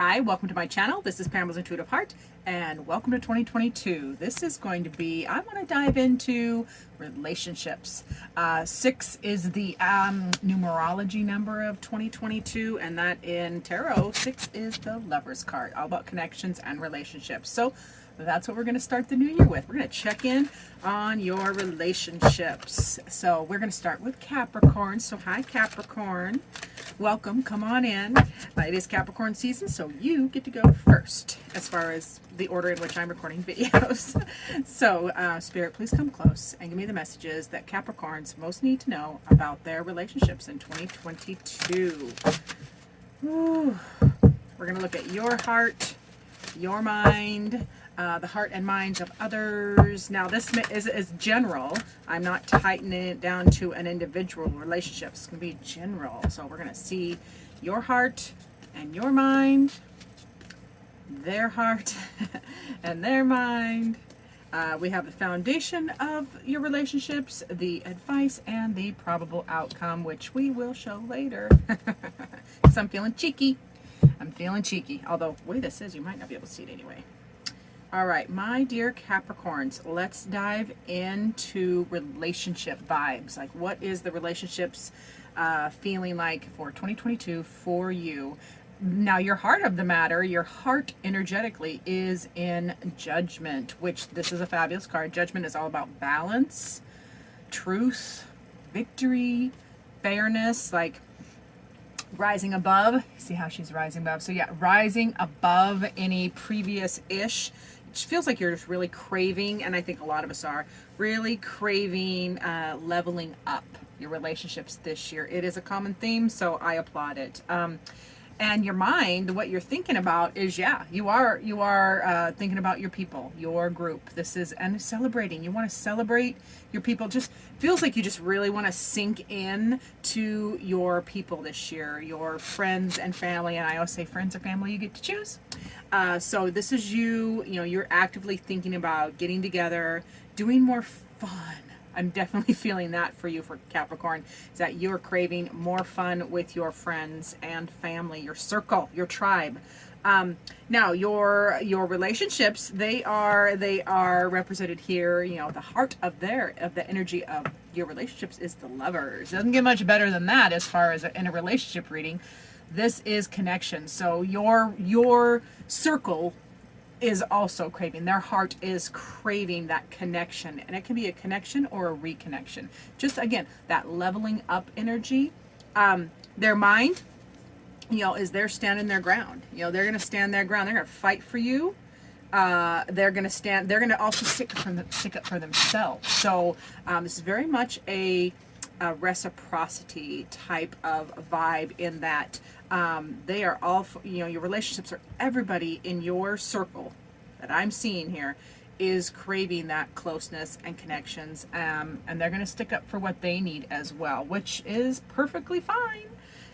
Hi, welcome to my channel. This is Pamela's Intuitive Heart, and welcome to 2022. This is going to be, I want to dive into relationships. 6 is the numerology number of 2022, and that in tarot, 6 is the Lover's card, all about connections and relationships. So that's what we're going to start the new year with. We're going to check in on your relationships. So we're going to start with Capricorn. So hi, Capricorn. Welcome. Come on in. It is Capricorn season, so you get to go first as far as the order in which I'm recording videos. So, Spirit, please come close and give me the messages that Capricorns most need to know about their relationships in 2022. Ooh. We're going to look at your heart, your mind, the heart and minds of others. Now, this is general. I'm not tightening it down to an individual relationship. It's going to be general. So we're going to see your heart and your mind, their heart and their mind. We have the foundation of your relationships, the advice, and the probable outcome, which we will show later. Because I'm feeling cheeky. I'm feeling cheeky. Although, the way this is, you might not be able to see it anyway. All right, my dear Capricorns, let's dive into relationship vibes. Like, what is the relationships feeling like for 2022 for you? Now, your heart of the matter, your heart energetically is in Judgment, which this is a fabulous card. Judgment is all about balance, truth, victory, fairness, like rising above. See how she's rising above? So yeah, rising above any previous-ish. It feels like you're just really craving, and I think a lot of us are, really craving leveling up your relationships this year. It is a common theme, so I applaud it. And your mind, what you're thinking about is, yeah, you are thinking about your people, your group. This is, and celebrating. You want to celebrate your people. Just feels like you just really want to sink in to your people this year, your friends and family. And I always say friends or family, you get to choose. So this is you're actively thinking about getting together, doing more fun. I'm definitely feeling that for you, for Capricorn, is that you're craving more fun with your friends and family, your circle, your tribe. Now, your relationships, they are represented here. You know, the heart of the energy of your relationships is the Lovers. Doesn't get much better than that as far as in a relationship reading. This is connection. So your circle is also craving. Their heart is craving that connection, and it can be a connection or a reconnection. Just again, that leveling up energy. Their mind, is they're standing their ground. They're going to stand their ground. They're going to fight for you. They're going to also stick up for themselves. So this is very much a reciprocity type of vibe, in that they are all, your relationships are, everybody in your circle that I'm seeing here is craving that closeness and connections, and they're going to stick up for what they need as well, which is perfectly fine.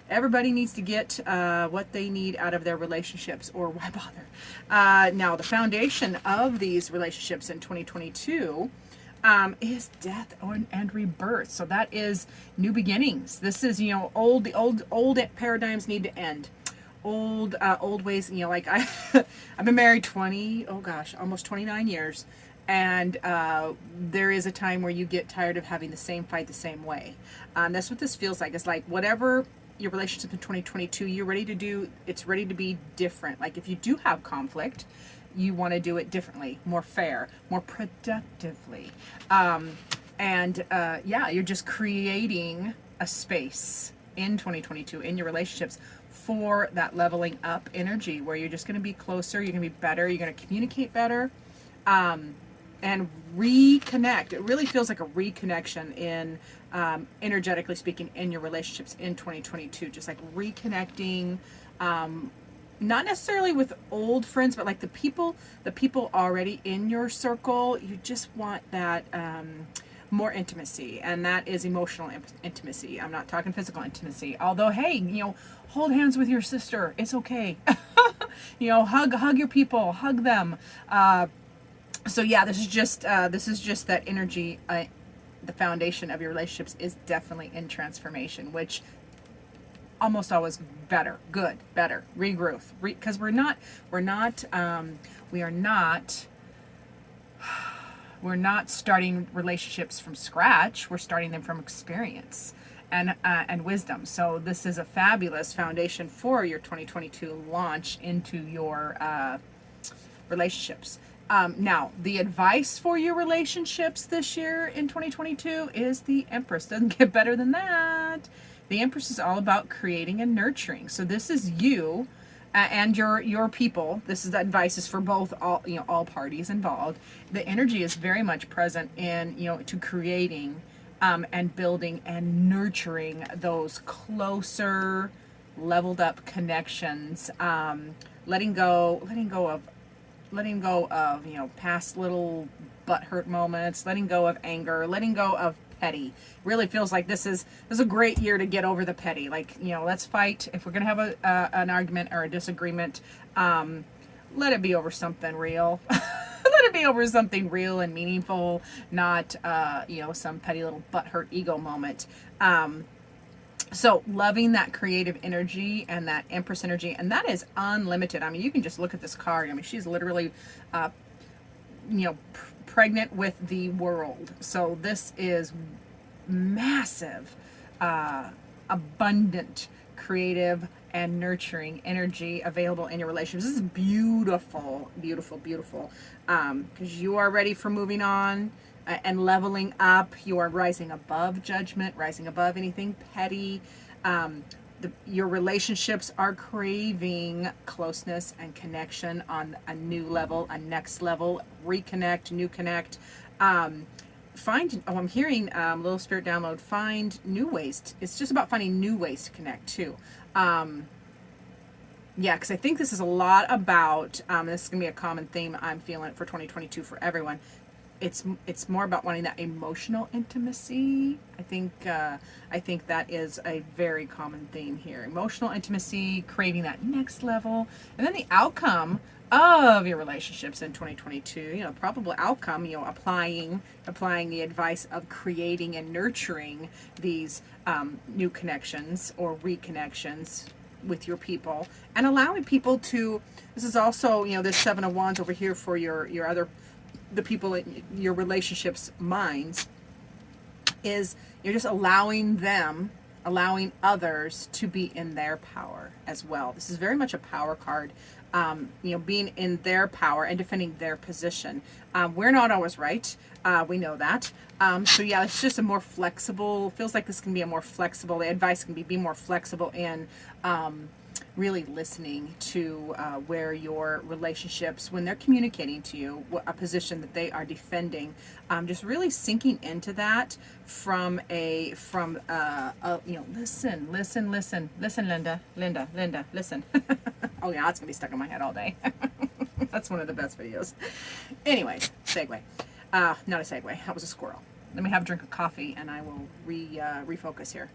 Everybody needs to get what they need out of their relationships, or why bother? Now, the foundation of these relationships in 2022 is death and rebirth. So that is new beginnings. This is, the old paradigms need to end. Old ways, like I've been married almost 29 years. And there is a time where you get tired of having the same fight the same way. That's what this feels like. It's like whatever your relationship in 2022, you're ready to do, it's ready to be different. Like if you do have conflict, you want to do it differently, more fair, more productively. You're just creating a space in 2022 in your relationships for that leveling up energy, where you're just going to be closer, you're going to be better, you're going to communicate better, and reconnect. It really feels like a reconnection in, energetically speaking, in your relationships in 2022, just like reconnecting, not necessarily with old friends, but like the people already in your circle. You just want that more intimacy, and that is emotional intimacy. I'm not talking physical intimacy. Although, hey, hold hands with your sister. It's okay. Hug your people, hug them. So yeah, this is just that energy. The foundation of your relationships is definitely in transformation, which almost always better, good, better, regrowth, because we are not we're not starting relationships from scratch. We're starting them from experience and wisdom. So this is a fabulous foundation for your 2022 launch into your relationships. Now, the advice for your relationships this year in 2022 is the Empress. Doesn't get better than that. The Empress is all about creating and nurturing. So this is you and your people. This is the advice is for both all parties involved. The energy is very much present in to creating and building and nurturing those closer, leveled up connections. Letting go of past little butthurt moments, letting go of anger, letting go of petty. Really feels like this is a great year to get over the petty. Like, let's fight. If we're gonna have an argument or a disagreement, let it be over something real. Let it be over something real and meaningful, not some petty little butthurt ego moment. So loving that creative energy and that Empress energy, and that is unlimited. I mean, you can just look at this card. I mean, she's literally, pregnant with the world. So this is massive, abundant, creative, and nurturing energy available in your relationships. This is beautiful, beautiful, beautiful. Because you are ready for moving on and leveling up. You are rising above judgment, rising above anything petty. Your relationships are craving closeness and connection on a new level, a next level, reconnect, new connect. I'm hearing little spirit download, find new ways. It's just about finding new ways to connect too. Because I think this is a lot about, this is going to be a common theme I'm feeling for 2022 for everyone. It's more about wanting that emotional intimacy. I think that is a very common theme here. Emotional intimacy, craving that next level, and then the outcome of your relationships in 2022. Probable outcome. Applying the advice of creating and nurturing these new connections or reconnections with your people, and allowing people to. This is also this Seven of Wands over here for your other. The people in your relationships minds is you're just allowing others to be in their power as well. This is very much a power card, being in their power and defending their position. We're not always right. We know that. It's just a more flexible, feels like this can be a more flexible, the advice can be more flexible in really listening to where your relationships, when they're communicating to you a position that they are defending, just really sinking into that from listen, Linda, listen. Oh yeah, that's gonna be stuck in my head all day. That's one of the best videos. Anyway, segue. Not a segue. That was a squirrel. Let me have a drink of coffee and I will refocus here.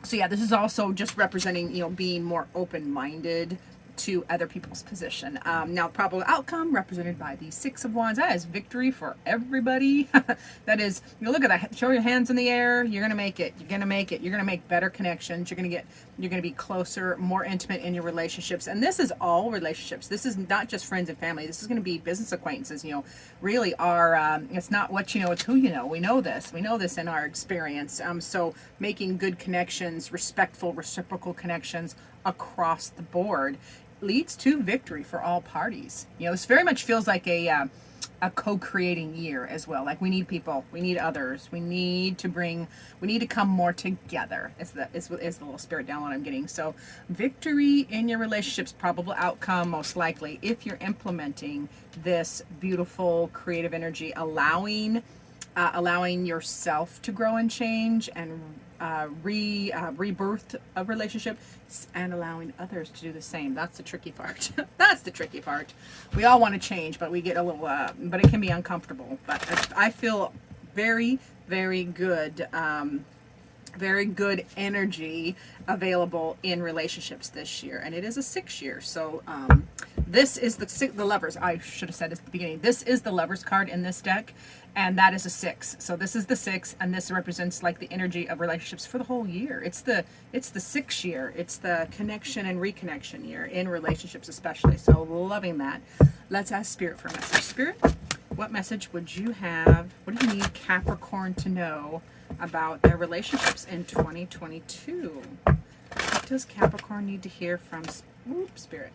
So this is also just representing, being more open-minded to other people's position. Now, probable outcome represented by the Six of Wands. That is victory for everybody. That is, look at that. Show your hands in the air. You're gonna make it. You're gonna make it. You're gonna make better connections. You're gonna be closer, more intimate in your relationships. And this is all relationships. This is not just friends and family. This is gonna be business acquaintances. Really are. It's not what you know, it's who you know. We know this. We know this in our experience. So making good connections, respectful, reciprocal connections across the board leads to victory for all parties. This very much feels like a co-creating year as well. Like we need people, we need others, we need to come more together. Is the little spirit download I'm getting. So victory in your relationships, probable outcome most likely if you're implementing this beautiful creative energy, allowing yourself to grow and change and rebirth a relationship, and allowing others to do the same. That's the tricky part. That's the tricky part. We all want to change, but we get a little, but it can be uncomfortable. But I feel very, very good, very good energy available in relationships this year. And it is a 6 year. So This is the lovers. I should have said this at the beginning. This is the lovers card in this deck, and that is a 6. So this is the 6, and this represents like the energy of relationships for the whole year. It's the 6 year. It's the connection and reconnection year in relationships especially. So loving that. Let's ask Spirit for a message. Spirit, what message would you have? What do you need Capricorn to know about their relationships in 2022? What does Capricorn need to hear from Spirit?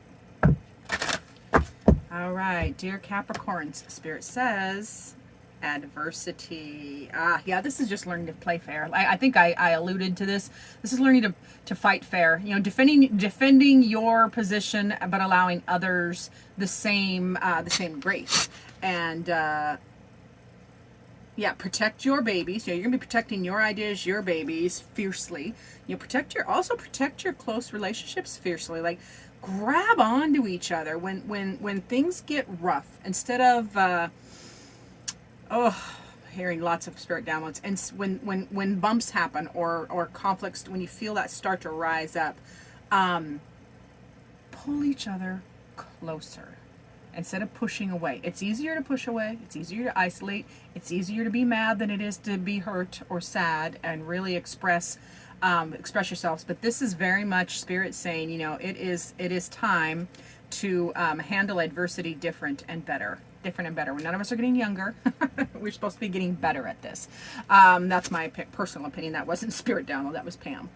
All right, dear Capricorns, Spirit says adversity. Yeah, this is just learning to play fair. I think I alluded to this. This is learning to fight fair. You know, defending your position, but allowing others the same grace. And yeah, protect your babies. You know, you're gonna be protecting your ideas, your babies fiercely. You know, also protect your close relationships fiercely. Like, grab onto each other when things get rough. Instead of hearing lots of spirit downloads, and when bumps happen or conflicts, when you feel that start to rise up, pull each other closer. Instead of pushing away. It's easier to push away. It's easier to isolate. It's easier to be mad than it is to be hurt or sad and really express yourselves. But this is very much Spirit saying, you know, it is time to handle adversity different and better. None of us are getting younger. We're supposed to be getting better at this. That's my personal opinion. That wasn't Spirit download. That was Pam.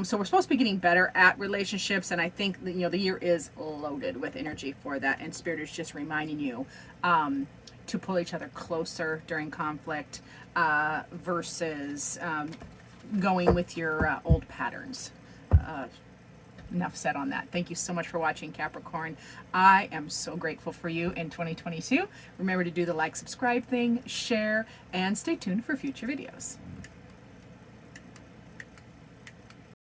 So we're supposed to be getting better at relationships, and I think that, you know, the year is loaded with energy for that, and Spirit is just reminding you to pull each other closer during conflict versus going with your old patterns. Enough said on that. Thank you so much for watching, Capricorn. I am so grateful for you in 2022. Remember to do the like, subscribe thing, share, and stay tuned for future videos.